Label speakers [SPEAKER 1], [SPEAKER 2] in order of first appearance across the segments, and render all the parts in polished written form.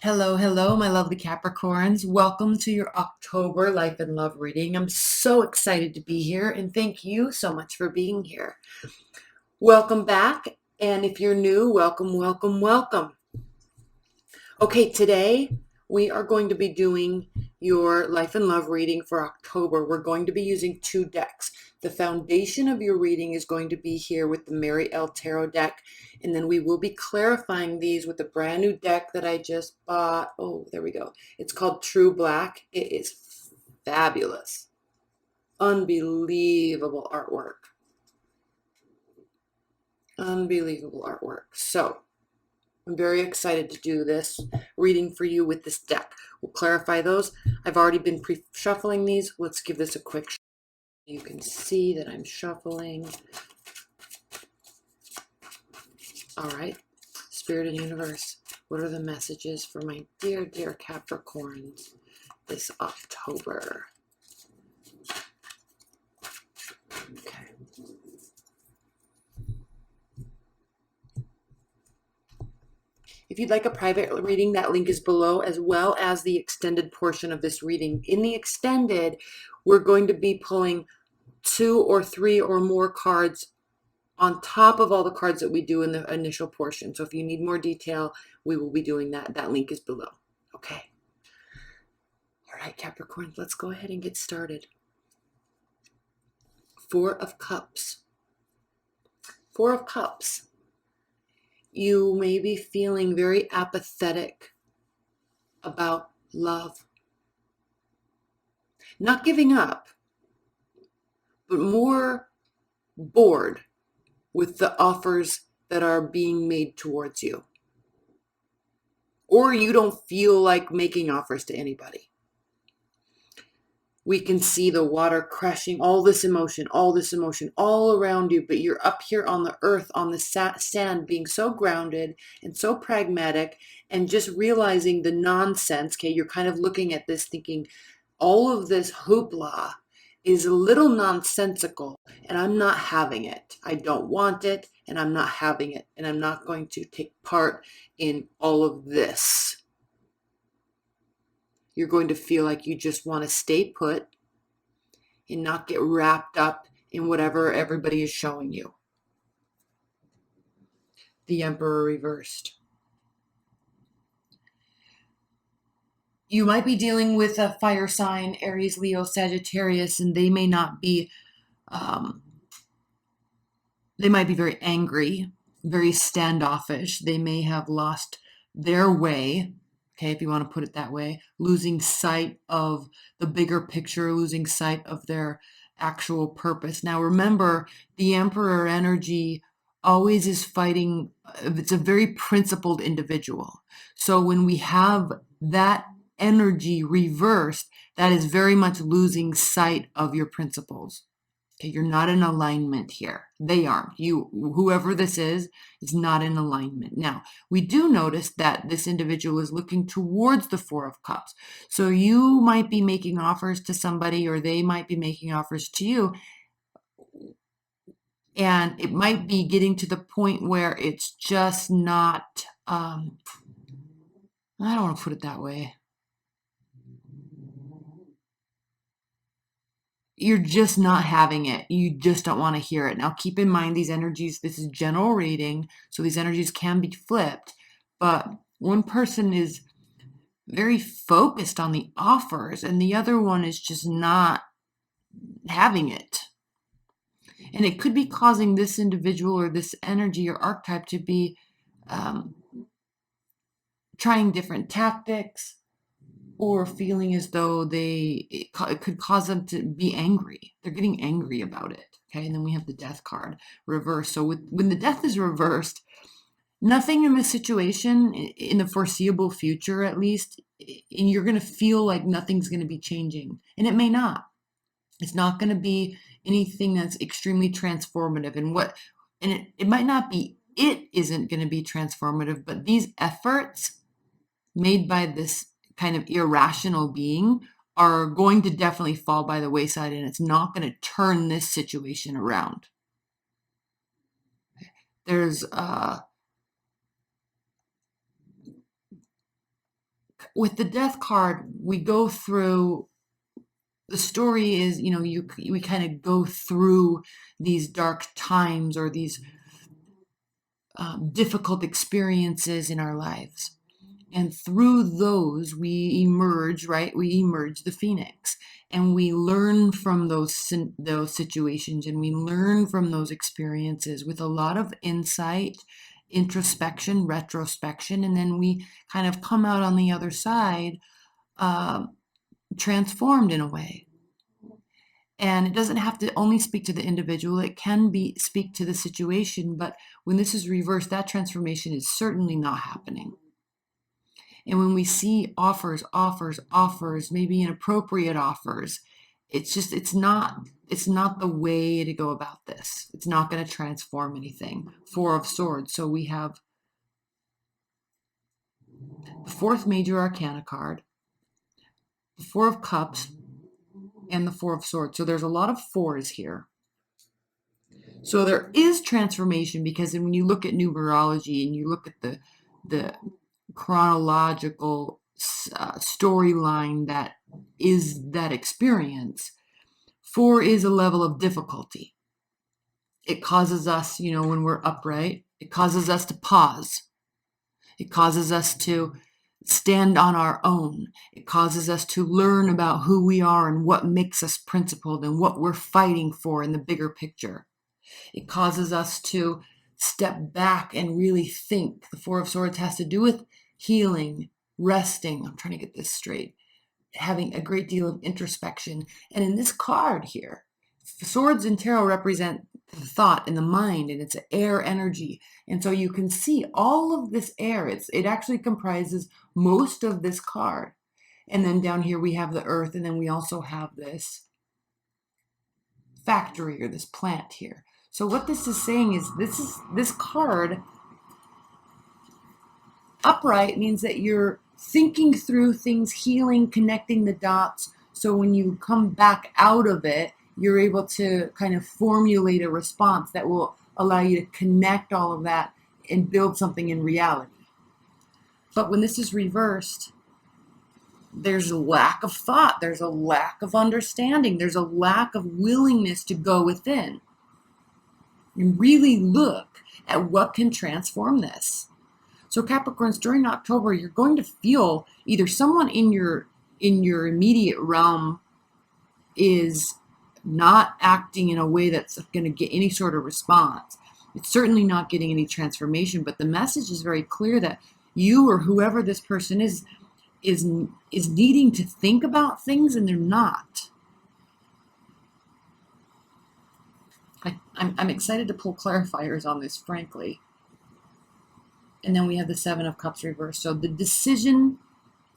[SPEAKER 1] Hello, hello, my lovely Capricorns. Welcome to your October Life and Love reading. I'm so excited to be here and thank you so much for being here. Welcome back. And if you're new, welcome, welcome, welcome. Okay, today we are going to be doing your Life and Love reading for October. We're going to be using two decks. The foundation of your reading is going to be here with the Mary L. Tarot deck, and then we will be clarifying these with a brand new deck that I just bought. Oh, there we go. It's called True Black. It is fabulous. Unbelievable artwork. Unbelievable artwork. So, I'm very excited to do this reading for you with this deck. We'll clarify those. I've already been pre-shuffling these. Let's give this a quick shuffle. You can see that I'm shuffling. All right. Spirit and universe, what are the messages for my dear, dear Capricorns this October? Okay. If you'd like a private reading, that link is below, as well as the extended portion of this reading. In the extended, we're going to be pulling 2 or 3 or more cards on top of all the cards that we do in the initial portion. So if you need more detail, we will be doing that. That link is below. Okay. All right, Capricorn, let's go ahead and get started. 4 of Cups. 4 of Cups. You may be feeling very apathetic about love. Not giving up, but more bored with the offers that are being made towards you. Or you don't feel like making offers to anybody. We can see the water crashing, all this emotion all around you, but you're up here on the earth, on the sand, being so grounded and so pragmatic and just realizing the nonsense. Okay, you're kind of looking at this thinking, all of this hoopla is a little nonsensical and I'm not having it. I don't want it and I'm not having it, and I'm not going to take part in all of this. You're going to feel like you just want to stay put and not get wrapped up in whatever everybody is showing you. The Emperor reversed. You might be dealing with a fire sign, Aries, Leo, Sagittarius, and they may not be, they might be very angry, very standoffish. They may have lost their way. Okay, if you want to put it that way, losing sight of the bigger picture, losing sight of their actual purpose. Now, remember, the Emperor energy always is fighting. It's a very principled individual. So when we have that energy reversed, that is very much losing sight of your principles. Okay, you're not in alignment here. They aren't. You, whoever this is not in alignment. Now, we do notice that this individual is looking towards the 4 of Cups. So you might be making offers to somebody, or they might be making offers to you. And it might be getting to the point where it's just not, I don't want to put it that way. You're just not having it. You just don't want to hear it. Now, keep in mind these energies, this is general reading, so these energies can be flipped, but one person is very focused on the offers and the other one is just not having it. And it could be causing this individual or this energy or archetype to be trying different tactics, or feeling as though it could cause them to be angry. They're getting angry about it. Okay, and then we have the Death card reversed. So when the Death is reversed, nothing in this situation, in the foreseeable future at least, and you're going to feel like nothing's going to be changing. And it may not. It's not going to be anything that's extremely transformative. And it might not be, it isn't going to be transformative, but these efforts made by this kind of irrational being are going to definitely fall by the wayside, and it's not going to turn this situation around. There's with the Death card, we go through, the story is, we kind of go through these dark times or these difficult experiences in our lives. And through those, we emerge, right? We emerge the phoenix, and we learn from those situations, and we learn from those experiences with a lot of insight, introspection, retrospection, and then we kind of come out on the other side transformed in a way. And it doesn't have to only speak to the individual, it can speak to the situation, but when this is reversed, that transformation is certainly not happening. And when we see offers, maybe inappropriate offers, it's not the way to go about this. It's not going to transform anything. Four of Swords. So we have the fourth major arcana card, the Four of Cups, and the Four of Swords. So there's a lot of fours here. So there is transformation, because when you look at numerology and you look at the chronological storyline that is that experience, 4 is a level of difficulty. It causes us, when we're upright, it causes us to pause. It causes us to stand on our own. It causes us to learn about who we are and what makes us principled and what we're fighting for in the bigger picture. It causes us to step back and really think. The Four of Swords has to do with healing, resting. I'm trying to get this straight. Having a great deal of introspection. And in this card here, swords in tarot represent the thought and the mind, and it's an air energy. And so you can see all of this air. It actually comprises most of this card. And then down here we have the earth, and then we also have this factory or this plant here. So what this is saying is this card upright means that you're thinking through things, healing, connecting the dots. So when you come back out of it, you're able to kind of formulate a response that will allow you to connect all of that and build something in reality. But when this is reversed, there's a lack of thought, there's a lack of understanding, there's a lack of willingness to go within and really look at what can transform this. So Capricorns, during October, you're going to feel either someone in your immediate realm is not acting in a way that's going to get any sort of response. It's certainly not getting any transformation, but the message is very clear that you or whoever this person is needing to think about things, and they're not. I'm excited to pull clarifiers on this, frankly. And then we have the Seven of Cups reversed. So the decision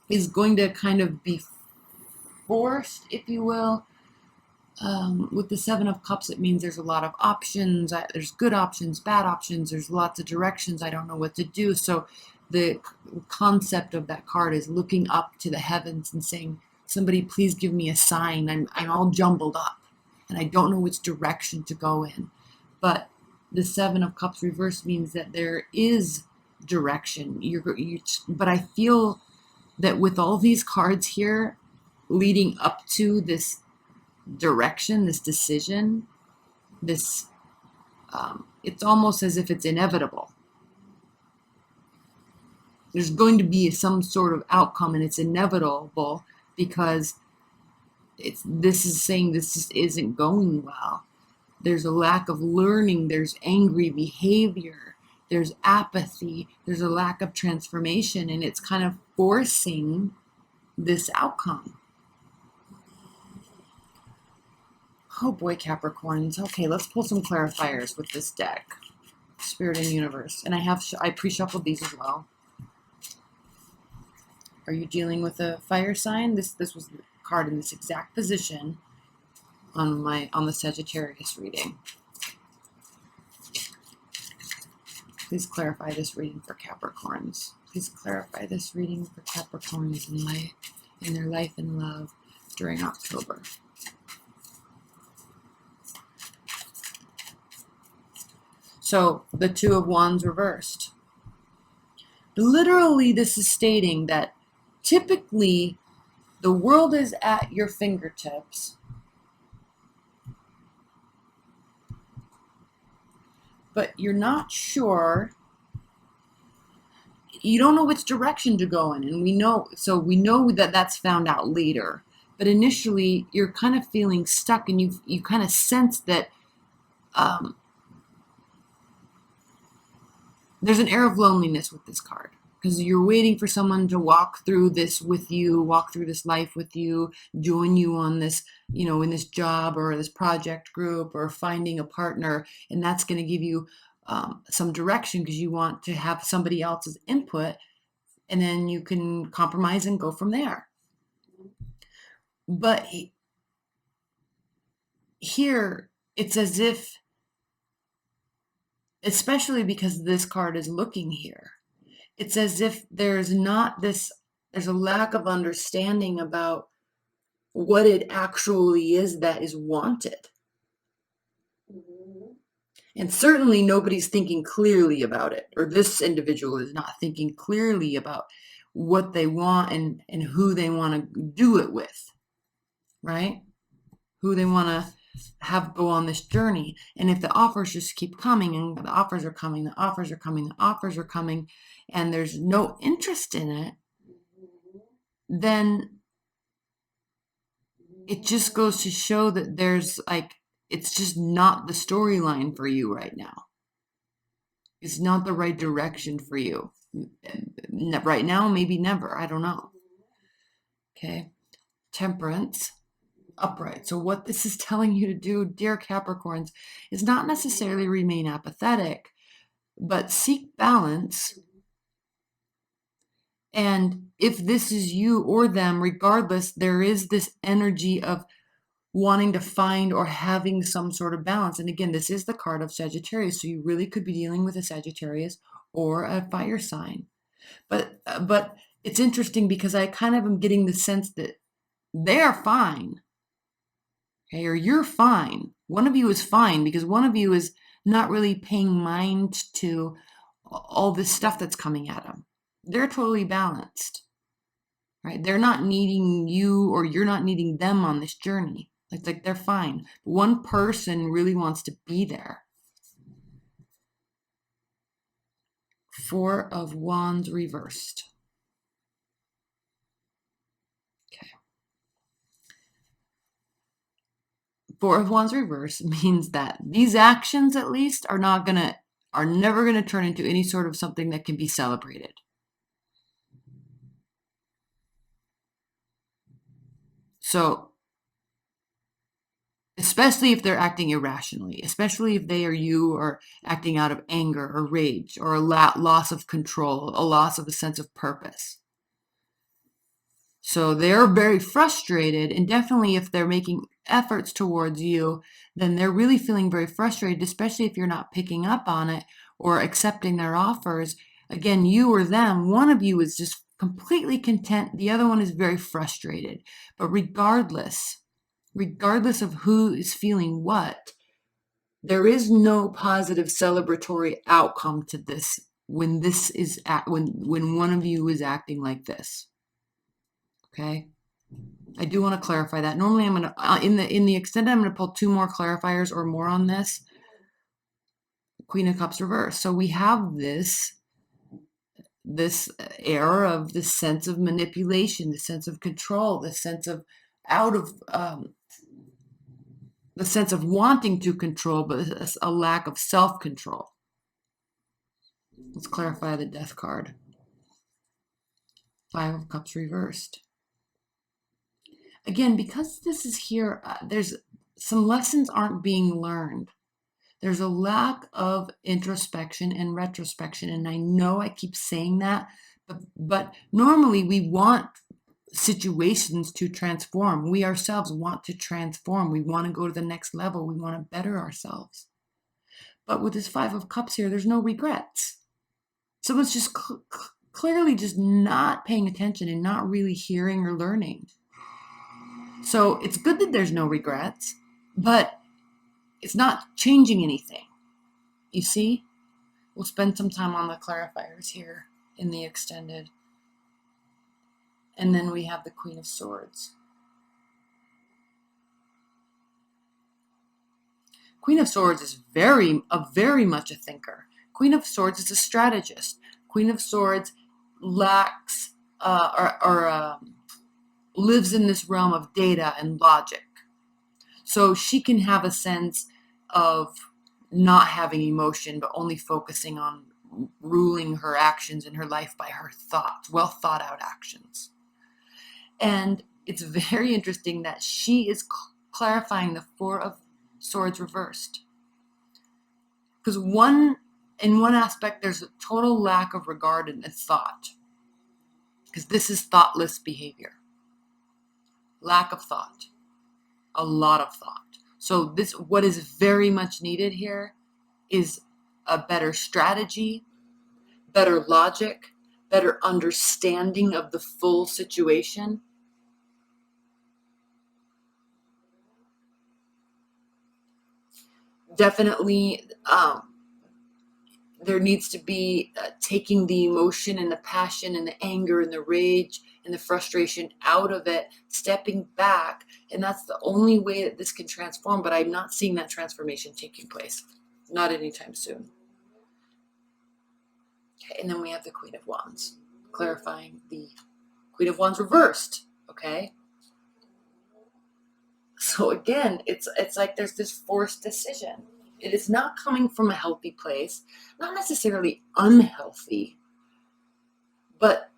[SPEAKER 1] is going to kind of be forced, if you will. With the Seven of Cups, it means there's a lot of options. There's good options, bad options. There's lots of directions. I don't know what to do. So the concept of that card is looking up to the heavens and saying, somebody please give me a sign. I'm all jumbled up and I don't know which direction to go in. But the Seven of Cups reversed means that there is direction. But I feel that with all these cards here leading up to this direction, this decision, this it's almost as if it's inevitable. There's going to be some sort of outcome, and it's inevitable because this is saying this just isn't going well. There's a lack of learning, there's angry behavior, there's apathy, there's a lack of transformation, and it's kind of forcing this outcome. Oh boy, Capricorns. Okay, let's pull some clarifiers with this deck. Spirit and Universe. And I pre-shuffled these as well. Are you dealing with a fire sign? This was the card in this exact position on the Sagittarius reading. Please clarify this reading for Capricorns. Please clarify this reading for Capricorns in their life and love during October. So the Two of Wands reversed. Literally, this is stating that typically the world is at your fingertips, but you're not sure. You don't know which direction to go in, and we know that that's found out later. But initially, you're kind of feeling stuck, and you kind of sense that um, there's an air of loneliness with this card, because you're waiting for someone to walk through this with you, walk through this life with you, join you on this, in this job or this project group, or finding a partner, and that's going to give you some direction, because you want to have somebody else's input, and then you can compromise and go from there. But here, it's as if, especially because this card is looking here, it's as if there's a lack of understanding about what it actually is that is wanted. And certainly nobody's thinking clearly about it, or this individual is not thinking clearly about what they want and who they want to do it with, right? Who they want to have go on this journey. And if the offers just keep coming, and the offers are coming, the offers are coming, the offers are coming, and there's no interest in it, then it just goes to show that it's just not the storyline for you right now. It's not the right direction for you. Right now, maybe never. I don't know. Okay. Temperance. Upright. So what this is telling you to do, dear Capricorns, is not necessarily remain apathetic, but seek balance. And if this is you or them, regardless, there is this energy of wanting to find or having some sort of balance. And again, this is the card of Sagittarius, so you really could be dealing with a Sagittarius or a fire sign. But it's interesting, because I kind of am getting the sense that they're fine. Okay, or you're fine. One of you is fine, because one of you is not really paying mind to all this stuff that's coming at them. They're totally balanced, right? They're not needing you, or you're not needing them on this journey. It's like they're fine. One person really wants to be there. Four of Wands reversed. Okay. Four of Wands reversed means that these actions, at least, are never gonna turn into any sort of something that can be celebrated. So, especially if they're acting irrationally, especially if they or you are acting out of anger or rage, or a loss of control, a loss of a sense of purpose. So they're very frustrated, and definitely if they're making efforts towards you, then they're really feeling very frustrated, especially if you're not picking up on it or accepting their offers. Again, you or them, one of you is just completely content, the other one is very frustrated. But regardless of who is feeling what, there is no positive celebratory outcome to this when when one of you is acting like this. Okay, I do want to clarify that. Normally, I'm gonna in the extended, I'm gonna pull two more clarifiers or more on this. Queen of Cups reverse. So we have this air of the sense of manipulation, the sense of control, the sense of the sense of wanting to control, but a lack of self-control. Let's clarify the Death card. Five of Cups reversed. Again, because this is here, there's some lessons aren't being learned. There's a lack of introspection and retrospection. And I know I keep saying that, but normally we want situations to transform. We ourselves want to transform. We want to go to the next level. We want to better ourselves. But with this Five of Cups here, there's no regrets. Someone's just clearly just not paying attention and not really hearing or learning. So it's good that there's no regrets, but it's not changing anything. You see? We'll spend some time on the clarifiers here in the extended. And then we have the Queen of Swords. Queen of Swords is very much a thinker. Queen of Swords is a strategist. Queen of Swords lacks lives in this realm of data and logic. So she can have a sense of not having emotion, but only focusing on ruling her actions in her life by her thoughts, well thought out actions. And it's very interesting that she is clarifying the Four of Swords reversed. Because in one aspect, there's a total lack of regard and thought. Because this is thoughtless behavior. Lack of thought. A lot of thought. So what is very much needed here is a better strategy, better logic, better understanding of the full situation. Definitely, there needs to be taking the emotion and the passion and the anger and the rage and the frustration out of it, stepping back. And that's the only way that this can transform. But I'm not seeing that transformation taking place. Not anytime soon. Okay, and then we have the Queen of Wands, clarifying the Queen of Wands reversed. Okay. So again, it's like there's this forced decision. It is not coming from a healthy place, not necessarily unhealthy, but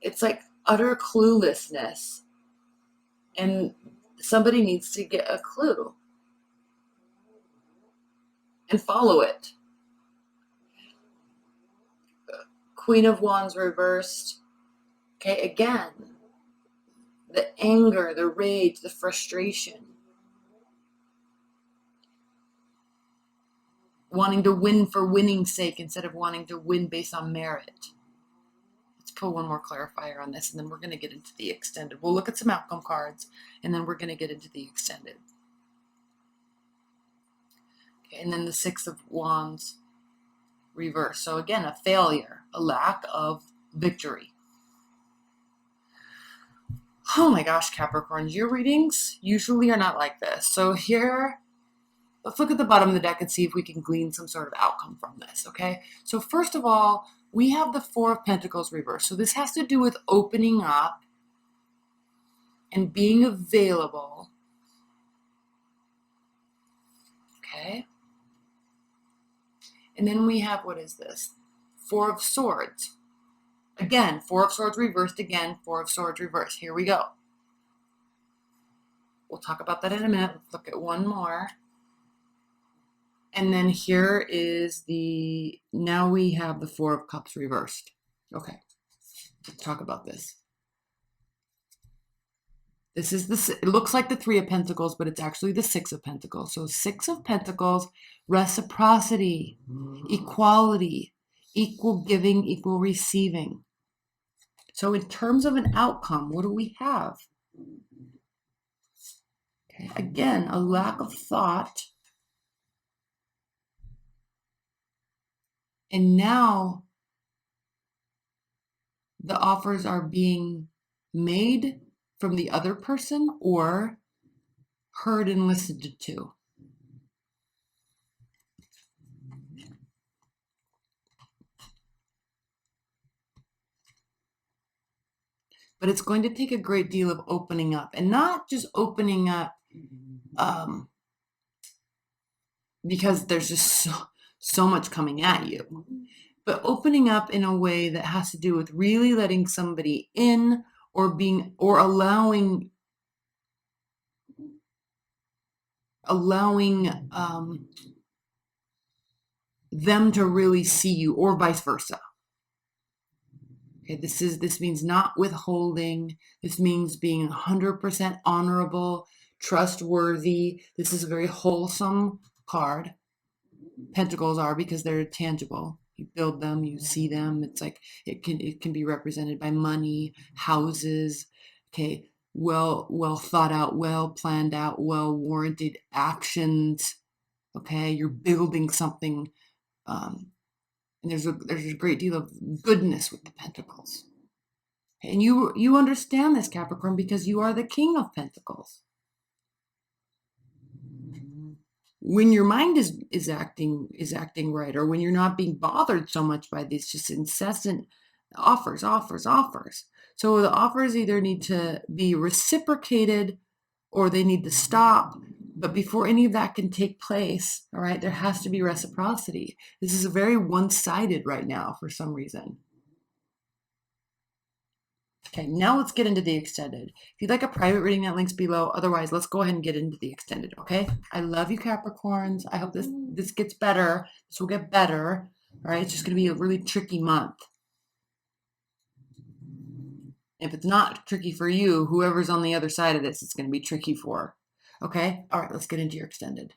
[SPEAKER 1] it's like utter cluelessness. And somebody needs to get a clue and follow it. Queen of Wands reversed. Okay, again, the anger, the rage, the frustration. Wanting to win for winning's sake instead of wanting to win based on merit. Let's pull one more clarifier on this, and then we're going to get into the extended. We'll look at some outcome cards, and then we're going to get into the extended. Okay, and then the Six of Wands reverse. So again, a failure, a lack of victory. Oh my gosh, Capricorn, your readings usually are not like this. So here, let's look at the bottom of the deck and see if we can glean some sort of outcome from this, okay? So first of all, we have the Four of Pentacles reversed. So this has to do with opening up and being available, okay? And then we have, what is this? Four of Swords. Again, Four of Swords reversed again, Four of Swords reversed. Here we go. We'll talk about that in a minute. Let's look at one more. And then here is now we have the Four of Cups reversed. Okay, let's talk about this. This is it looks like the Three of Pentacles, but it's actually the Six of Pentacles. So Six of Pentacles, reciprocity, equality, equal giving, equal receiving. So in terms of an outcome, what do we have? Okay, again, a lack of thought. And now the offers are being made from the other person or heard and listened to. But it's going to take a great deal of opening up, and not just opening up because there's just so much coming at you, but opening up in a way that has to do with really letting somebody in or allowing them to really see you, or vice versa. Okay, this means not withholding. This means being 100% honorable, trustworthy. This is a very wholesome card. Pentacles are, because they're tangible. You build them, you see them. It's like it can be represented by money, houses. Okay, well thought out, well planned out, well warranted actions. Okay, you're building something. And there's a great deal of goodness with the Pentacles. And you understand this, Capricorn, because you are the King of Pentacles. When your mind is acting right, or when you're not being bothered so much by these just incessant offers, offers, offers. So the offers either need to be reciprocated or they need to stop. But before any of that can take place, all right, there has to be reciprocity. This is a very one-sided right now for some reason. Okay, now let's get into the extended. If you'd like a private reading, that link's below. Otherwise, let's go ahead and get into the extended, okay? I love you, Capricorns. I hope this gets better. This will get better. All right, it's just going to be a really tricky month. If it's not tricky for you, whoever's on the other side of this, it's going to be tricky for. Okay? All right, let's get into your extended.